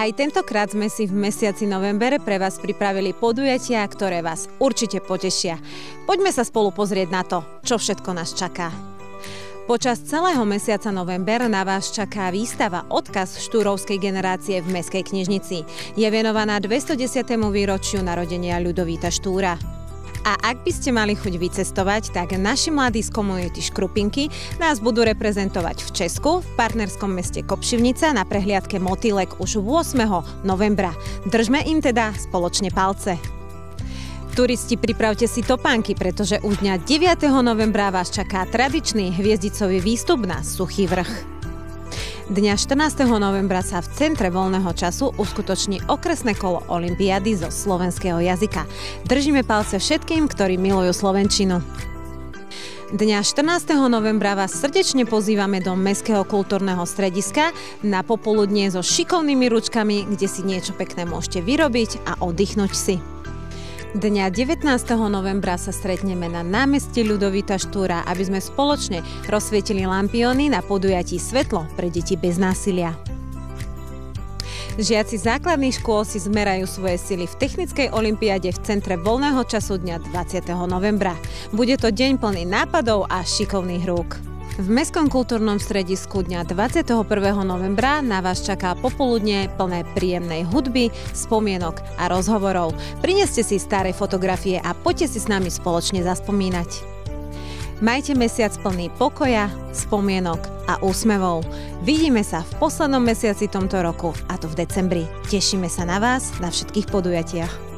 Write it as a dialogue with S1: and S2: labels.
S1: Aj tentokrát sme si v mesiaci november pre vás pripravili podujatia, ktoré vás určite potešia. Poďme sa spolu pozrieť na to, čo všetko nás čaká. Počas celého mesiaca november na vás čaká výstava Odkaz štúrovskej generácie v Mestskej knižnici. Je venovaná 210. výročiu narodenia Ľudovíta Štúra. A ak by ste mali chuť vycestovať, tak naši mladí z komunity Škrupinky nás budú reprezentovať v Česku, v partnerskom meste Kopšivnica na prehliadke Motýlek už 8. novembra. Držme im teda spoločne palce. Turisti, pripravte si topánky, pretože už dňa 9. novembra vás čaká tradičný hviezdicový výstup na Suchý vrch. Dňa 14. novembra sa v Centre voľného času uskutoční okresné kolo olympiády zo slovenského jazyka. Držíme palce všetkým, ktorí milujú slovenčinu. Dňa 14. novembra vás srdečne pozývame do Mestského kultúrneho strediska na popoludnie so šikovnými ručkami, kde si niečo pekné môžete vyrobiť a oddychnúť si. Dňa 19. novembra sa stretneme na námestí Ľudovíta Štúra, aby sme spoločne rozsvietili lampióny na podujatí Svetlo pre deti bez násilia. Žiaci základných škôl si zmerajú svoje sily v technickej olympiáde v Centre voľného času dňa 20. novembra. Bude to deň plný nápadov a šikovných rúk. V Mestskom kultúrnom stredisku dňa 21. novembra na vás čaká popoludne plné príjemnej hudby, spomienok a rozhovorov. Prineste si staré fotografie a poďte si s nami spoločne zaspomínať. Majte mesiac plný pokoja, spomienok a úsmevov. Vidíme sa v poslednom mesiaci tomto roku, a to v decembri. Tešíme sa na vás na všetkých podujatiach.